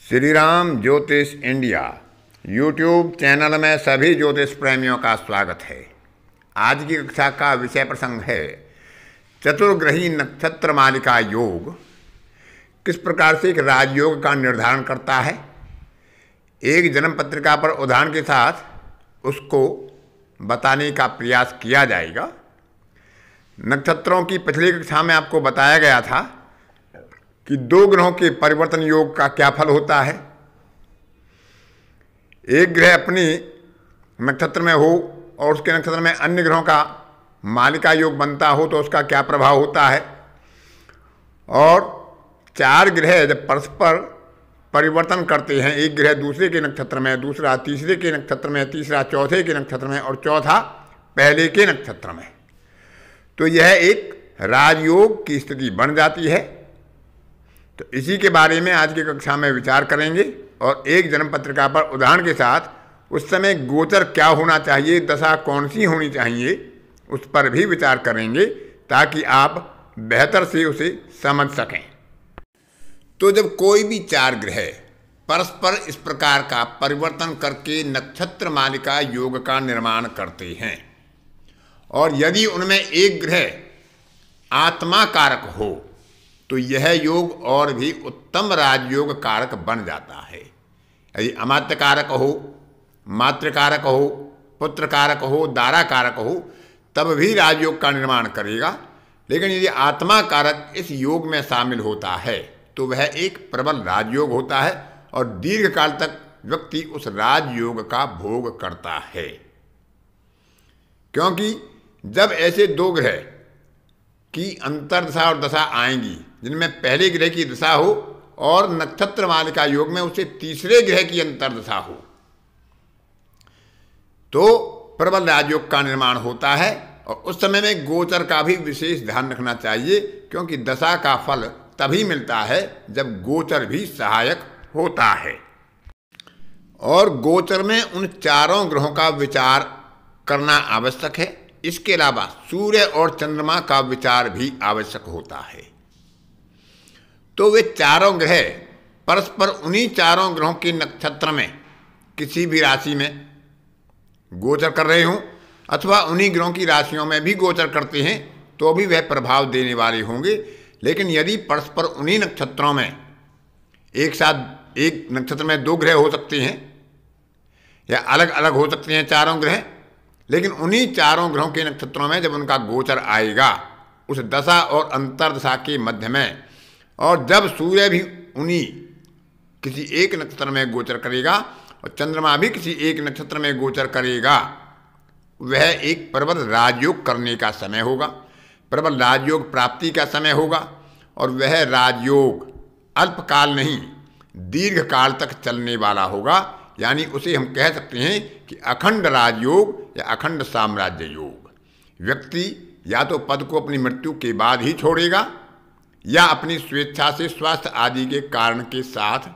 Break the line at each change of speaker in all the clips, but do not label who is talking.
श्री राम ज्योतिष India YouTube channel में सभी ज्योतिष प्रेमियों का स्वागत है। आज की कक्षा का विषय प्रसंग है चतुर्ग्रही नक्षत्र मालिका योग किस प्रकार से एक राजयोग का निर्धारण करता है। एक जन्म पत्रिका पर उदाहरण के साथ उसको बताने का प्रयास किया जाएगा। नक्षत्रों की पिछली कक्षा में आपको बताया गया था कि दो ग्रहों के परिवर्तन योग का क्या फल होता है। एक ग्रह अपनी नक्षत्र में हो और उसके नक्षत्र में अन्य ग्रहों का मालिका योग बनता हो तो उसका क्या प्रभाव होता है। और चार ग्रह जब परस्पर परिवर्तन करते हैं, एक ग्रह दूसरे के नक्षत्र में, दूसरा तीसरे के नक्षत्र में, तीसरा चौथे के नक्षत्र में और चौथा पहले के नक्षत्र में, तो यह एक राजयोग की स्थिति बन जाती है। तो इसी के बारे में आज की कक्षा में विचार करेंगे और एक जन्म पत्रिका पर उदाहरण के साथ उस समय गोचर क्या होना चाहिए, दशा कौन सी होनी चाहिए, उस पर भी विचार करेंगे ताकि आप बेहतर से उसे समझ सकें। तो जब कोई भी चार ग्रह परस्पर इस प्रकार का परिवर्तन करके नक्षत्र मालिका योग का निर्माण करते हैं और यदि उनमें एक ग्रह आत्मा कारक हो तो यह योग और भी उत्तम राजयोग कारक बन जाता है। यदि अमात्य कारक हो, मातृ कारक हो, पुत्र कारक हो, दारा कारक हो, तब भी राजयोग का निर्माण करेगा। लेकिन यदि आत्मा कारक इस योग में शामिल होता है तो वह एक प्रबल राजयोग होता है और दीर्घ काल तक व्यक्ति उस राजयोग का भोग करता है। क्योंकि जब ऐसे दो ग्रह की अंतर्दशा और दशा आएंगी जिनमें पहले ग्रह की दशा हो और नक्षत्र मालिका योग में उसे तीसरे ग्रह की अंतर्दशा हो तो प्रबल राजयोग का निर्माण होता है। और उस समय में गोचर का भी विशेष ध्यान रखना चाहिए, क्योंकि दशा का फल तभी मिलता है जब गोचर भी सहायक होता है। और गोचर में उन चारों ग्रहों का विचार करना आवश्यक है। इसके अलावा सूर्य और चंद्रमा का विचार भी आवश्यक होता है। तो वे चारों ग्रह परस्पर उन्हीं चारों ग्रहों के नक्षत्र में किसी भी राशि में गोचर कर रहे हों अथवा उन्हीं ग्रहों की राशियों में भी गोचर करते हैं तो भी वह प्रभाव देने वाले होंगे। लेकिन यदि परस्पर उन्हीं नक्षत्रों में एक साथ एक नक्षत्र में दो ग्रह हो सकते हैं या अलग अलग हो सकते हैं चारों ग्रह, लेकिन उन्हीं चारों ग्रहों के नक्षत्रों में जब उनका गोचर आएगा उस दशा और अंतर्दशा के मध्य में, और जब सूर्य भी उन्हीं किसी एक नक्षत्र में गोचर करेगा और चंद्रमा भी किसी एक नक्षत्र में गोचर करेगा, वह एक प्रबल राजयोग करने का समय होगा, प्रबल राजयोग प्राप्ति का समय होगा। और वह राजयोग अल्पकाल नहीं दीर्घ काल तक चलने वाला होगा। यानी उसे हम कह सकते हैं कि अखंड राजयोग या अखंड साम्राज्य योग। व्यक्ति या तो पद को अपनी मृत्यु के बाद ही छोड़ेगा या अपनी स्वेच्छा से स्वास्थ्य आदि के कारण के साथ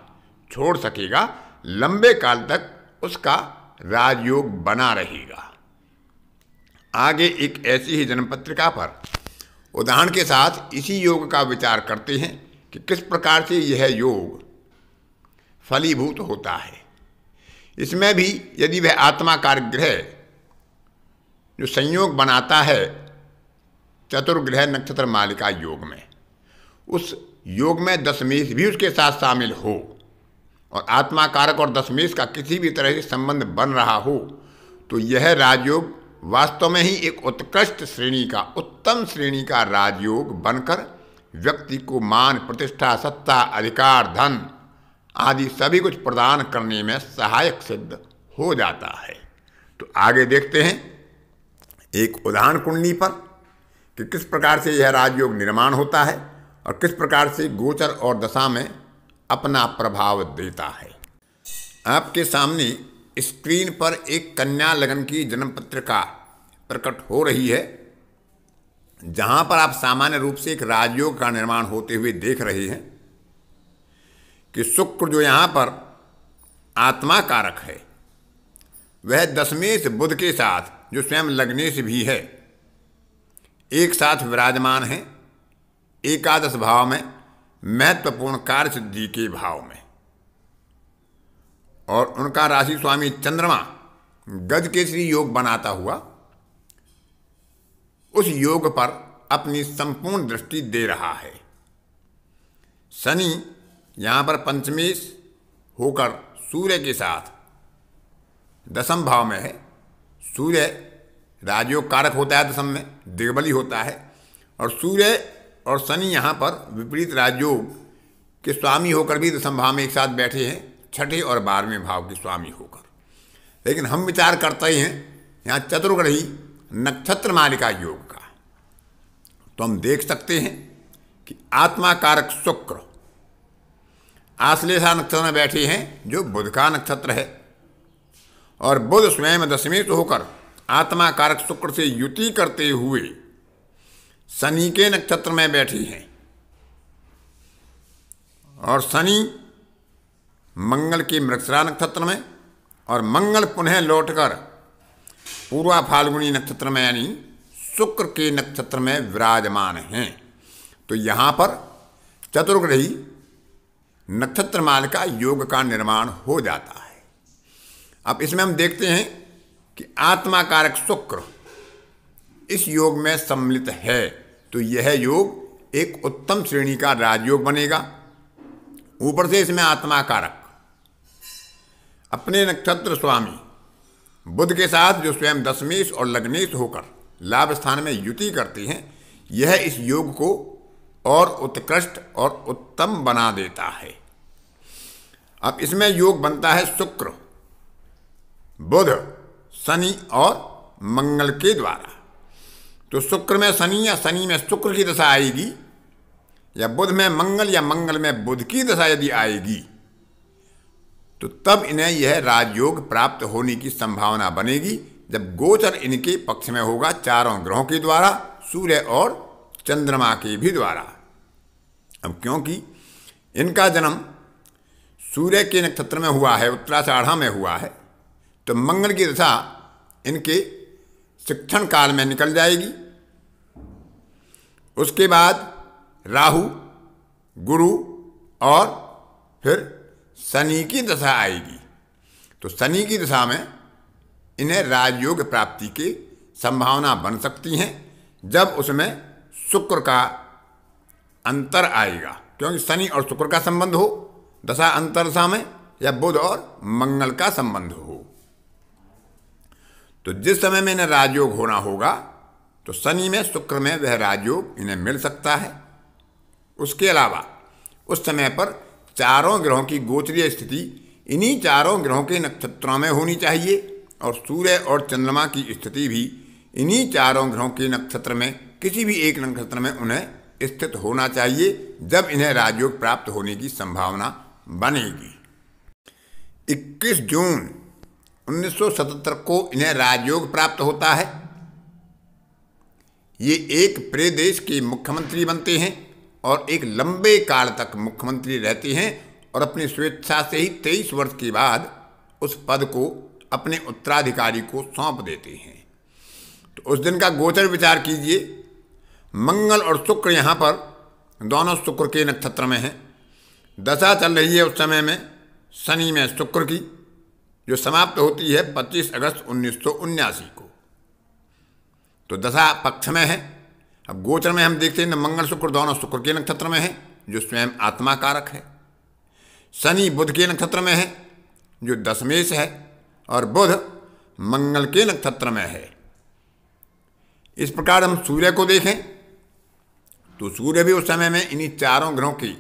छोड़ सकेगा। लंबे काल तक उसका राजयोग बना रहेगा। आगे एक ऐसी ही जन्म पत्रिका पर उदाहरण के साथ इसी योग का विचार करते हैं कि किस प्रकार से यह योग फलीभूत होता है। इसमें भी यदि वह आत्माकार ग्रह जो संयोग बनाता है चतुर्ग्रह नक्षत्र मालिका योग में, उस योग में दशमेश भी उसके साथ शामिल हो और आत्माकारक और दशमेश का किसी भी तरह से संबंध बन रहा हो तो यह राजयोग वास्तव में ही एक उत्कृष्ट श्रेणी का, उत्तम श्रेणी का राजयोग बनकर व्यक्ति को मान, प्रतिष्ठा, सत्ता, अधिकार, धन आदि सभी कुछ प्रदान करने में सहायक सिद्ध हो जाता है। तो आगे देखते हैं एक उदाहरण कुंडली पर कि किस प्रकार से यह राजयोग निर्माण होता है और किस प्रकार से गोचर और दशा में अपना प्रभाव देता है। आपके सामने स्क्रीन पर एक कन्या लगन की जन्म पत्रिका प्रकट हो रही है, जहां पर आप सामान्य रूप से एक राजयोग का निर्माण होते हुए देख रहे हैं कि शुक्र जो यहाँ पर आत्मा कारक है वह दशमेश बुध के साथ जो स्वयं लग्नेश भी है एक साथ विराजमान है एकादश भाव में, महत्वपूर्ण कार्य सिद्धि के भाव में। और उनका राशि स्वामी चंद्रमा गजकेसरी योग बनाता हुआ उस योग पर अपनी संपूर्ण दृष्टि दे रहा है। शनि यहाँ पर पंचमेश होकर सूर्य के साथ दसम भाव में है। सूर्य राजयोग कारक होता है, दसम में दिग्बली होता है, और सूर्य और शनि यहाँ पर विपरीत राजयोग के स्वामी होकर भी दसम भाव में एक साथ बैठे हैं, छठे और 12वें भाव के स्वामी होकर। लेकिन हम विचार करते हैं यहाँ चतुर्ग्रही नक्षत्र मालिका योग का, तो हम देख सकते हैं कि आत्मा कारक शुक्र आश्लेषा नक्षत्र में बैठे हैं जो बुध का नक्षत्र है, और बुध स्वयं दशमेश होकर आत्मा कारक शुक्र से युति करते हुए शनि के नक्षत्र में बैठे हैं, और शनि मंगल के मृगशिरा नक्षत्र में, और मंगल पुनः लौटकर पूर्वा फाल्गुनी नक्षत्र में यानी शुक्र के नक्षत्र में विराजमान हैं। तो यहाँ पर चतुर्ग्रही नक्षत्र माल का योग का निर्माण हो जाता है। अब इसमें हम देखते हैं कि आत्मा कारक शुक्र इस योग में सम्मिलित है, तो यह योग एक उत्तम श्रेणी का राजयोग बनेगा। ऊपर से इसमें आत्मा कारक अपने नक्षत्र स्वामी बुध के साथ जो स्वयं दशमेश और लग्नेश होकर लाभ स्थान में युति करती हैं, यह इस योग को और उत्कृष्ट और उत्तम बना देता है। अब इसमें योग बनता है शुक्र, बुध, शनि और मंगल के द्वारा। तो शुक्र में शनि या शनि में शुक्र की दशा आएगी, या बुध में मंगल या मंगल में बुध की दशा यदि आएगी, तो तब इन्हें यह राजयोग प्राप्त होने की संभावना बनेगी, जब गोचर इनके पक्ष में होगा चारों ग्रहों के द्वारा, सूर्य और चंद्रमा के भी द्वारा। अब क्योंकि इनका जन्म सूर्य के नक्षत्र में हुआ है, उत्तराषाढ़ा में हुआ है, तो मंगल की दशा इनके शिक्षण काल में निकल जाएगी। उसके बाद राहु, गुरु और फिर शनि की दशा आएगी। तो शनि की दशा में इन्हें राजयोग प्राप्ति की संभावना बन सकती हैं, जब उसमें शुक्र का अंतर आएगा, क्योंकि शनि और शुक्र का संबंध हो दशा अंतर दशा में, या बुध और मंगल का संबंध हो। तो जिस समय में इन्हें राजयोग होना होगा, तो शनि में शुक्र में वह राजयोग इन्हें मिल सकता है। उसके अलावा उस समय पर चारों ग्रहों की गोचरीय स्थिति इन्हीं चारों ग्रहों के नक्षत्रों में होनी चाहिए, और सूर्य और चंद्रमा की स्थिति भी इन्हीं चारों ग्रहों के नक्षत्र में किसी भी एक नक्षत्र में उन्हें स्थित होना चाहिए, जब इन्हें राजयोग प्राप्त होने की संभावना बनेगी। 21 जून 1977 को इन्हें राजयोग प्राप्त होता है। ये एक प्रदेश के मुख्यमंत्री बनते हैं और एक लंबे काल तक मुख्यमंत्री रहते हैं, और अपनी स्वेच्छा से ही 23 वर्ष के बाद उस पद को अपने उत्तराधिकारी को सौंप देते हैं। तो उस दिन का गोचर विचार कीजिए। मंगल और शुक्र यहाँ पर दोनों शुक्र के नक्षत्र में हैं। दशा चल रही है उस समय में शनि में शुक्र की, जो समाप्त होती है 25 अगस्त 1979 को। तो दशा पक्ष में है। अब गोचर में हम देखते हैं मंगल शुक्र दोनों शुक्र के नक्षत्र में है, जो स्वयं आत्मा कारक है। शनि बुध के नक्षत्र में है, जो दशमेश है, और बुध मंगल के नक्षत्र में है। इस प्रकार हम सूर्य को देखें तो सूर्य भी उस समय में इन्हीं चारों ग्रहों की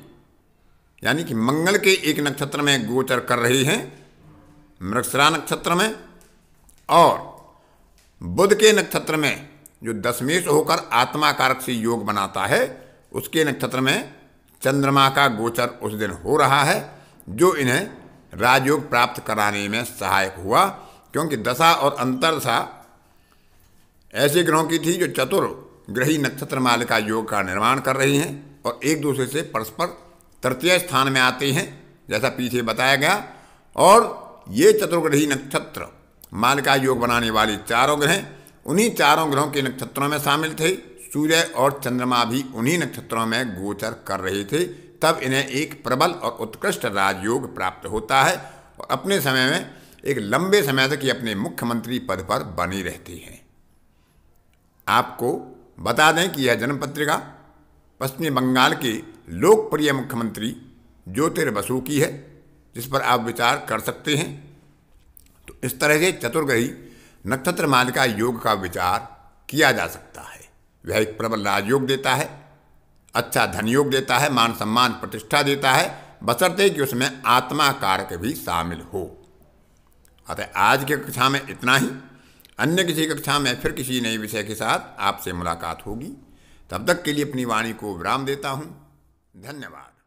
यानी कि मंगल के एक नक्षत्र में गोचर कर रहे हैं, मृगशिरा नक्षत्र में, और बुध के नक्षत्र में जो दशमेश होकर आत्मा कारक से योग बनाता है, उसके नक्षत्र में चंद्रमा का गोचर उस दिन हो रहा है, जो इन्हें राजयोग प्राप्त कराने में सहायक हुआ। क्योंकि दशा और अंतरदशा ऐसे ग्रहों की थी जो चतुर्ग्रही नक्षत्र मालिका योग का निर्माण कर रही हैं और एक दूसरे से परस्पर तृतीय स्थान में आते हैं, जैसा पीछे बताया गया। और ये चतुर्ग्रही नक्षत्र मालिका योग बनाने वाले चारों ग्रह उन्हीं चारों ग्रहों के नक्षत्रों में शामिल थे। सूर्य और चंद्रमा भी उन्हीं नक्षत्रों में गोचर कर रहे थे। तब इन्हें एक प्रबल और उत्कृष्ट राजयोग प्राप्त होता है, और अपने समय में एक लंबे समय तक ये अपने मुख्यमंत्री पद पर बनी रहती हैं। आपको बता दें कि यह जन्म पत्रिका पश्चिमी बंगाल के लोकप्रिय मुख्यमंत्री ज्योतिर बसु की है, जिस पर आप विचार कर सकते हैं। तो इस तरह से चतुर्ग्रही नक्षत्र मालिका योग का विचार किया जा सकता है। वह एक प्रबल राजयोग देता है, अच्छा धन योग देता है, मान सम्मान प्रतिष्ठा देता है, बशर्ते कि उसमें आत्मा कारक भी शामिल हो। अतः आज की कक्षा में इतना ही। अन्य किसी कक्षा में फिर किसी नए विषय के साथ आपसे मुलाकात होगी। तब तक के लिए अपनी वाणी को विराम देता हूँ। धन्यवाद।